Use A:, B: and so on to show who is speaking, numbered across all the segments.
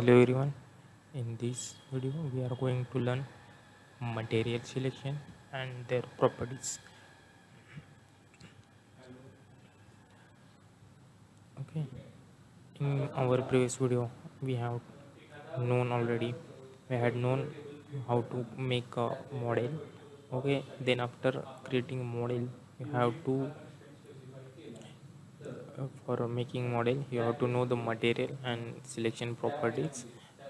A: Hello everyone. In this video we are going to learn material selection and their properties. Okay. In our previous video we have known already. We had known how to make a model. Okay. Then after creating a model you have to for making model you have to know the material and selection properties.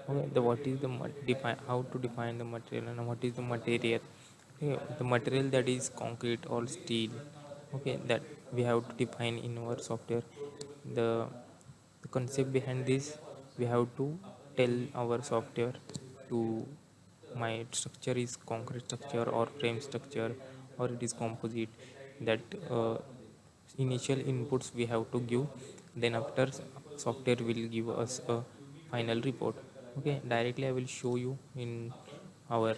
A: Okay, the what is the define how to define the material and what is the material. Okay, the material that is concrete or steel. Okay, that we have to define in our software. The, the concept behind this, we have to tell our software to my structure is concrete structure or frame structure or it is composite. That initial inputs we have to give, then after software will give us a final report. Okay, directly I will show you in our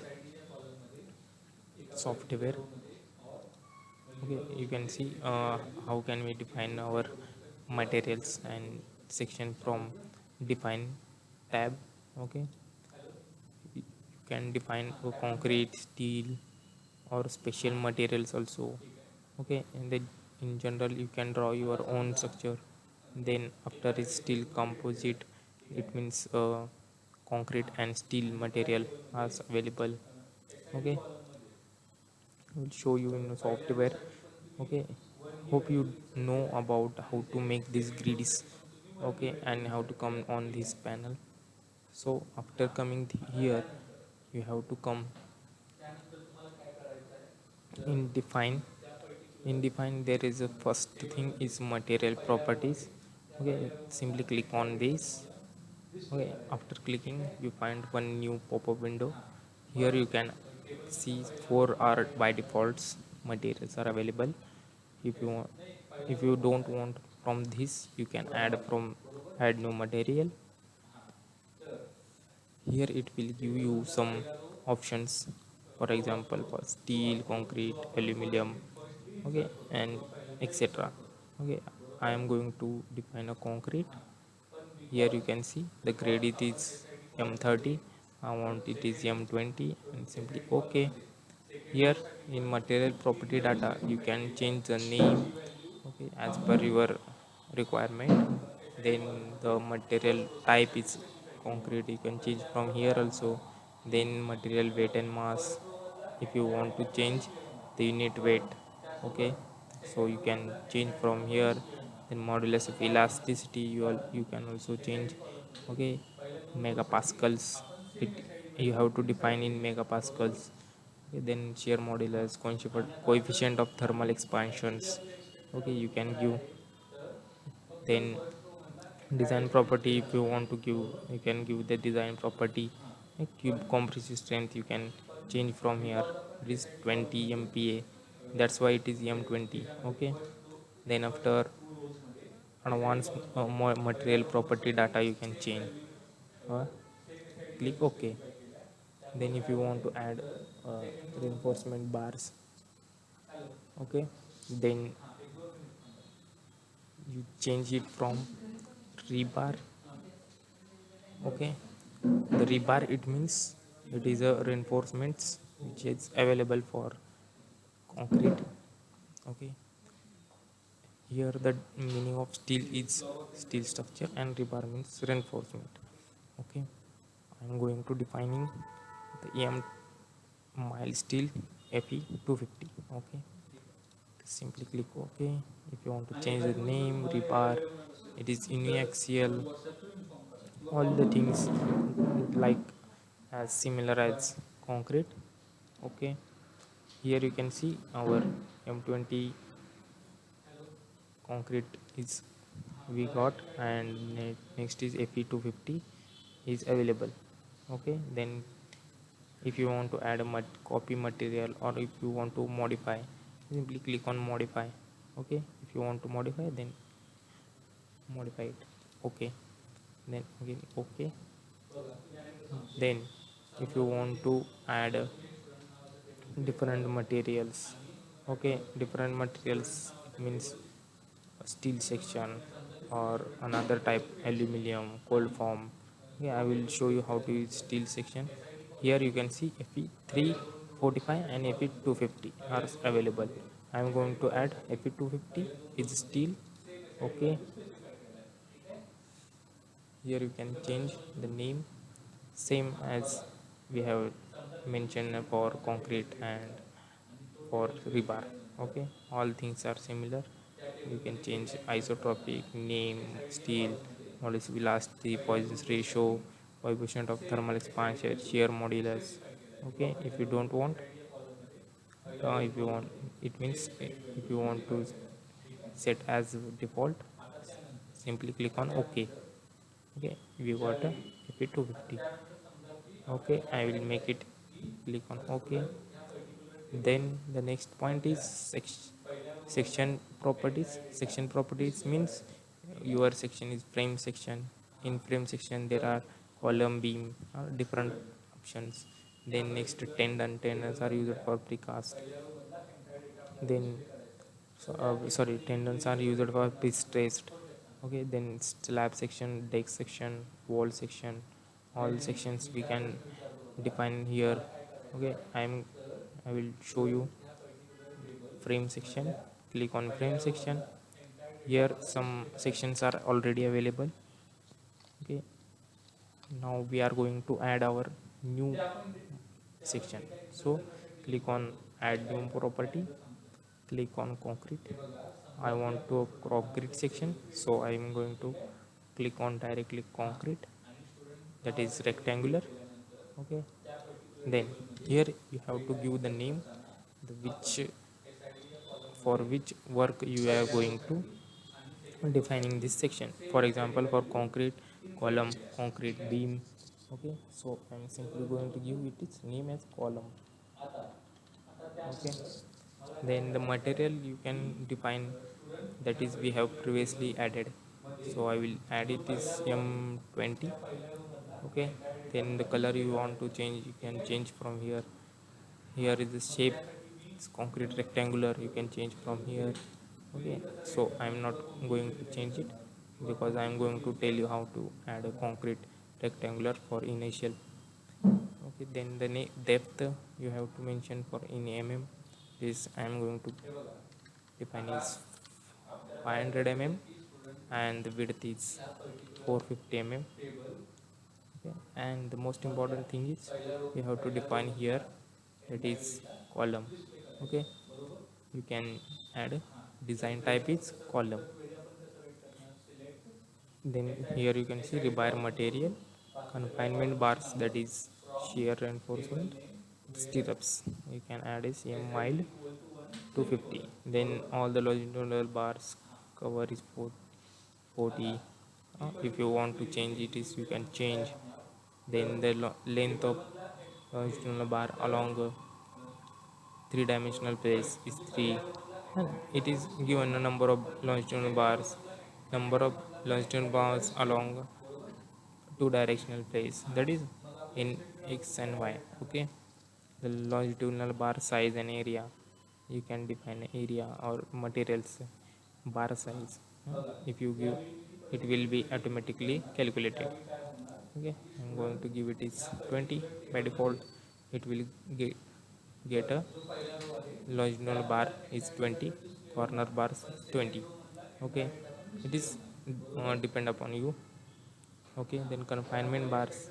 A: software. Okay, you can see how can we define our materials and section from define tab. Okay, you can define a concrete steel or special materials also. Okay, and then in general you can draw your own structure. Then after is steel composite, it means concrete and steel material as available. Okay, I will show you in the software. Okay, hope you know about how to make these grids. Okay, and how to come on this panel. So after coming here you have to come in define. In define there is a first thing is material properties. Okay, simply click on this. Okay, after clicking you find one new pop-up window. Here you can see four are by defaults materials are available. If you don't want from this, you can add new material. Here it will give you some options, for example for steel, concrete, aluminum. Okay, and etc. Okay, I am going to define a concrete. Here you can see the grade it is M30. I want it is M20 and simply OK. Here in material property data you can change the name, okay, as per your requirement. Then the material type is concrete, you can change from here also. Then material weight and mass, if you want to change the unit weight. Okay, so you can change from here. Then modulus of elasticity you can also change. Okay, megapascals, it you have to define in megapascals. Okay, then shear modulus, coefficient of thermal expansions. Okay, you can give. Then design property, if you want to give, you can give the design property. Cube compressive strength you can change from here. It is 20 MPa, that's why it is M20. Okay, then after advanced material property data you can change. uh, Click OK. Then if you want to add uh, reinforcement bars, okay, then you change it from rebar. Okay, the rebar it means it is a reinforcements which is available for concrete. Okay, here the meaning of steel is steel structure and rebar means reinforcement. Okay, I'm going to defining the em mild steel fe 250. Okay, simply click OK. If you want to change the name rebar, it is uniaxial. All the things like as similar as concrete. Okay, here you can see our M20 concrete is we got, and next is fe 250 is available. Okay, then if you want to add a copy material or if you want to modify, simply click on modify. Okay, if you want to modify, then modify it. Okay, then again okay. Then if you want to add different materials, okay, different materials means steel section or another type aluminum cold form. Okay, I will show you how to use steel section. Here you can see fe 345 and fe 250 are available. I am going to add fe 250 is steel. Okay, here you can change the name same as we have mentioned for concrete and for rebar. Okay, all things are similar. You can change isotropic name, steel, molecular velocity, Poisson's ratio, coefficient of thermal expansion, shear modulus. Okay, if you want, it means if you want to set as default, simply click on OK. Okay, we got a AP250. Okay, I will make it, click on OK. Then the next point is section properties. Section properties means your section is frame section. In frame section there are column, beam, different options. Then next tendons are used for precast. Then sorry, tendons are used for pre-stressed. Okay, then slab section, deck section, wall section, all sections we can define here. Okay, I will show you frame section. Click on frame section. Here some sections are already available. Okay, now we are going to add our new section. So click on add new property, click on concrete. I want to concrete section, so I am going to click on directly concrete, that is rectangular. Okay, then here you have to give the name, the which for which work you are going to defining this section. For example, for concrete column, concrete beam. Okay, so I'm simply going to give it its name as column. Okay, then the material you can define, that is we have previously added, so I will add it is M20. Okay, then the color you want to change, you can change from here. Here is the shape, it's concrete rectangular, you can change from here. Okay, so I'm not going to change it because I'm going to tell you how to add a concrete rectangular for initial. Okay, then the depth you have to mention for in is I'm going to define is 500 and the width is 450 okay, and the most important thing is you have to define here, that is column. Okay, you can add design type is column. Then here you can see rebar material, confinement bars, that is shear reinforcement, stirrups you can add is m mild 250. Then all the longitudinal bars cover is 40. If you want to change it is you can change. Then the length of longitudinal bar along a three-dimensional place is 3, and it is given a number of longitudinal bars, number of longitudinal bars along two directional place, that is in x and y. Okay, the longitudinal bar size and area, you can define area or materials bar size. If you give, it will be automatically calculated. Okay, I'm going to give it is 20 by default. It will get a longitudinal bar is 20, corner bars 20. Okay, it is depend upon you. Okay, then confinement bars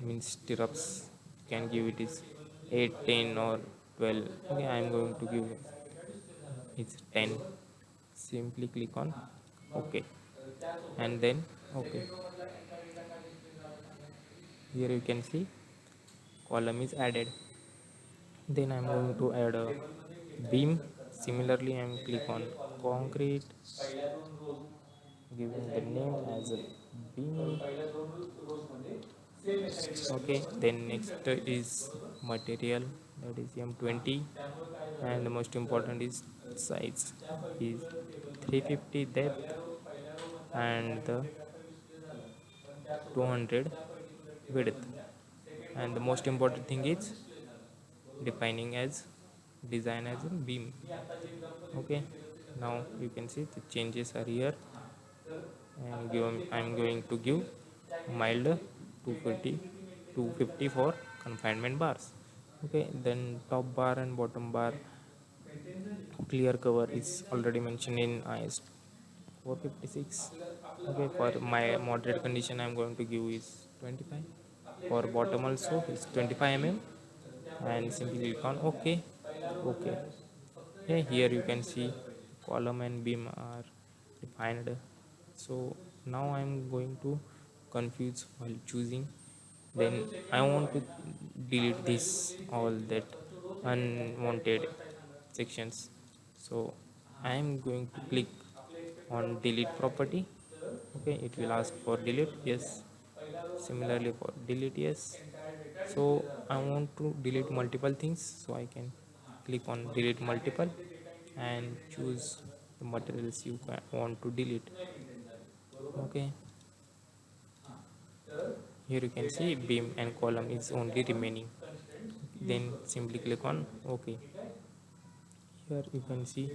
A: means stirrups, you can give it is 8, 10 or 12. Okay, I am going to give it's 10. Simply click on OK, and then OK. Here you can see column is added. Then I'm going to add a beam. Similarly, I'm click on concrete, giving the name as a beam. Okay, then next is material, that is M20, and the most important is size is 350 depth and the 200 width, and the most important thing is defining as design as a beam. Okay, now you can see the changes are here, and I'm going to give mild 250, 250 for confinement bars. Okay, then top bar and bottom bar clear cover is already mentioned in IS 456. Okay, for my moderate condition I'm going to give is 25. For bottom also is 25 mm, and simply click on OK. Okay. Yeah, here you can see column and beam are defined. So now I'm going to confuse while choosing. Then I want to delete this all that unwanted sections. So I am going to click on delete property. Okay, it will ask for delete. Yes. Similarly for delete, yes. So I want to delete multiple things, so I can click on delete multiple and choose the materials you want to delete. Okay, here you can see beam and column is only remaining. Then simply click on OK. Here you can see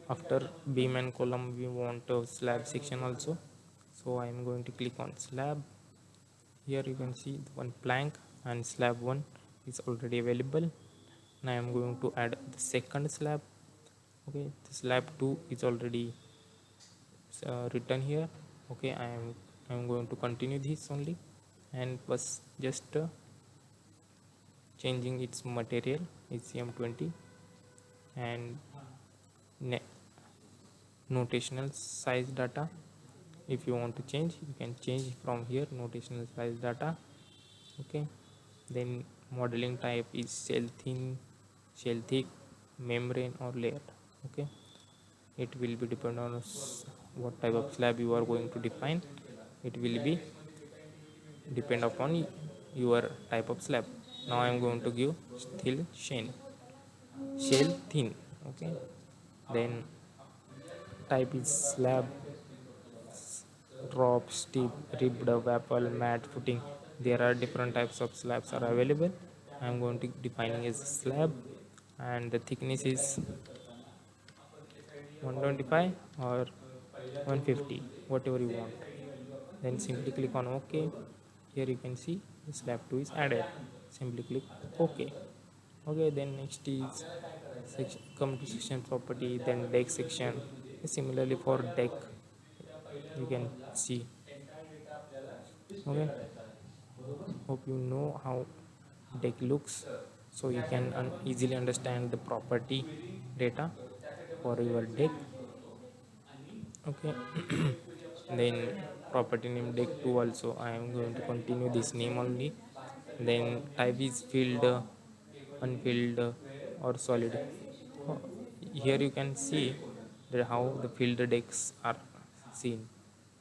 A: after beam and column we want a slab section also, so I am going to click on slab. Here you can see one plank and slab 1 is already available. Now I am going to add the second slab. Okay, the slab 2 is already written here. Okay, I am going to continue this only, and was just changing its material is CM20, and notational size data. If you want to change, you can change from here, notational size data. Okay, then modeling type is shell thin, shell thick, membrane or layered. Okay, it will be depend on what type of slab you are going to define. It will be depend upon your type of slab. Now I am going to give still shell thin. Okay, then type is slab, drop, steep, ribbed, apple, mat, footing. There are different types of slabs are available. I am going to defining as slab, and the thickness is 125 or 150, whatever you want. Then simply click on OK. Here you can see the slab 2 is added. Simply click OK. Okay, then next is section, come to section property, then deck section. Similarly for deck you can see. Okay, hope you know how deck looks, so you can easily understand the property data for your deck. Okay, then property name deck 2 also I am going to continue this name only. Then type is filled, unfilled, or solid. Uh, Here you can see that how the filled decks are seen.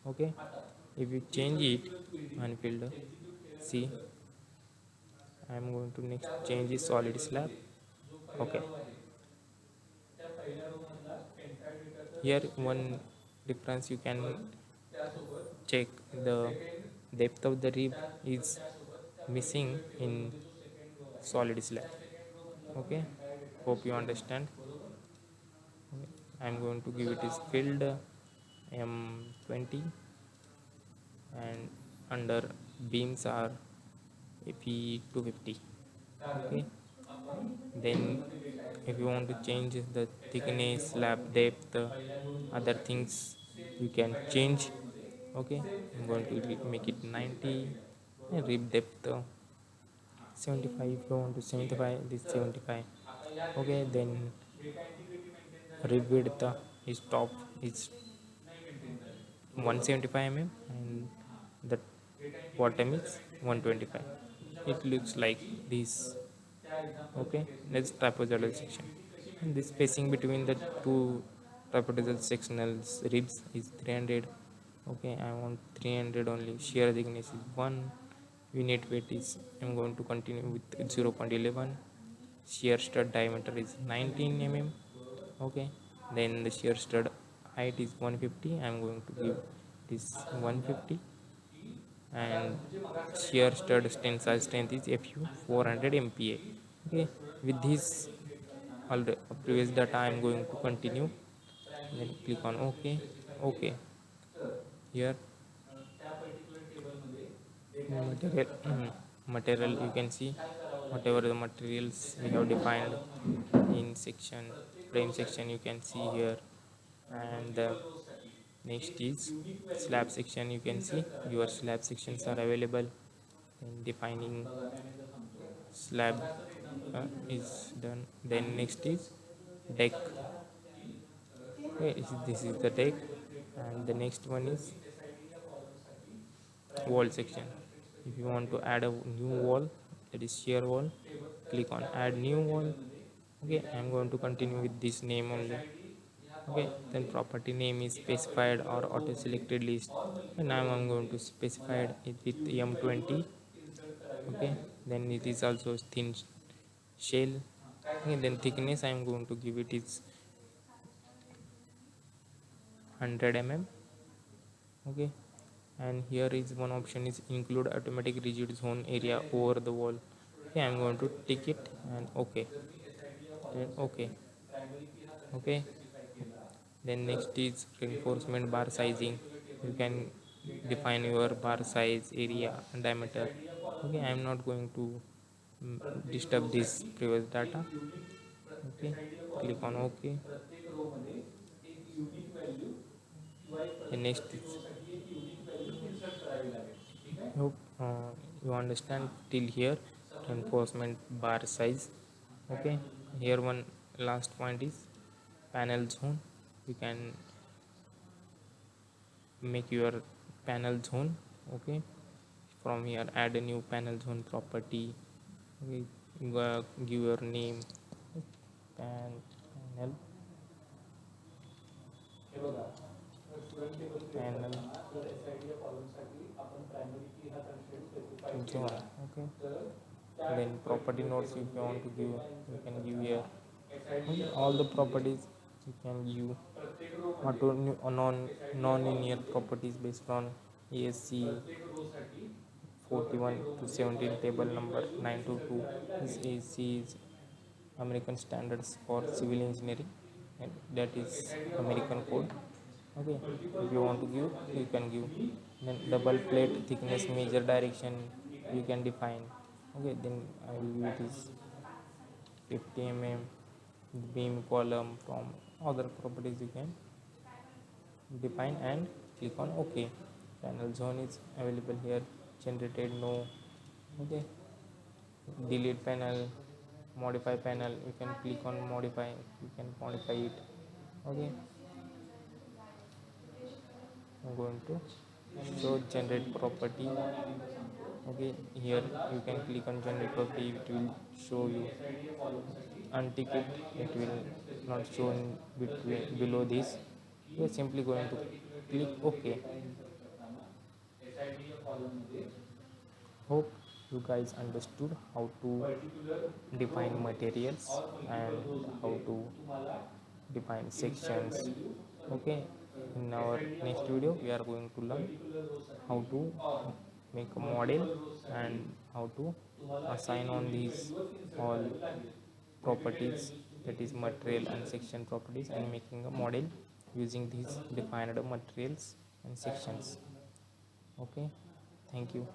A: Okay, if you change it unfilled, see, I am going to next change is solid slab. Okay, here one difference you can check, the depth of the rib is missing in solid slab. Okay, hope you understand. I'm going to give it is filled M20, and under beams are AP250. Okay, then if you want to change the thickness, slab depth, other things you can change. Okay, I'm going to make it 90, and rib depth 75. If you want to 75, this 75. Okay, then rib width is top is 175 mm, and the bottom is 125. It looks like this. Okay, next trapezoidal section, and the spacing between the two trapezoidal sectional ribs is 300. Okay, I want 300 only. Shear thickness is 1. Unit weight is, I'm going to continue with 0.11. Shear stud diameter is 19 mm. Okay, then the shear stud height is 150. I'm going to give this 150, and shear stud tensile strength is Fu 400 MPa. Okay, with this all the previous data I am going to continue. Then click on OK. Okay, here material material, you can see whatever the materials we have defined in section frame section, you can see here. And next is slab section. You can see your slab sections are available. And defining slab is done. Then next is deck. Okay, this is the deck. And the next one is wall section. If you want to add a new wall, that is shear wall, click on add new wall. Okay, I am going to continue with this name only. Okay, then property name is specified or auto selected list, and now I'm going to specify it with m20. Okay, then it is also thin shell. Okay, then thickness I am going to give it is 100 mm. Okay, and here is one option is include automatic rigid zone area over the wall. Okay, I'm going to tick it and okay, then okay. Okay, then next is reinforcement bar sizing. You can define your bar size, area and diameter. Okay, I am not going to disturb this previous data. Okay, click on ok. And next is, hope you understand till here, reinforcement bar size. Okay, here one last point is panel zone. You can make your panel zone. Okay, from here add a new panel zone property. Okay, give your name panel panel zone. Okay, then property nodes, if you want to give, you can give here. Okay, all the properties you can give auto non-linear properties based on ASC 41 to 17 table number 922 is ASC is American Standards for Civil Engineering, and that is American code. Okay, if you want to give, you can give. Then double plate thickness measure direction you can define. Okay, then I will give it is 50 mm beam column. From other properties you can define and click on ok. Panel zone is available here, generated no. Okay, delete panel, modify panel, you can click on modify, you can modify it. Okay, I'm going to show generate property. Okay, here you can click on generate property, it will show you. Untick it, it will not show in between below this. You are simply going to click ok. Hope you guys understood how to define materials and how to define sections. Okay, in our next video we are going to learn how to make a model and how to assign on these all properties, that is material and section properties, and making a model using these defined materials and sections. Okay, thank you.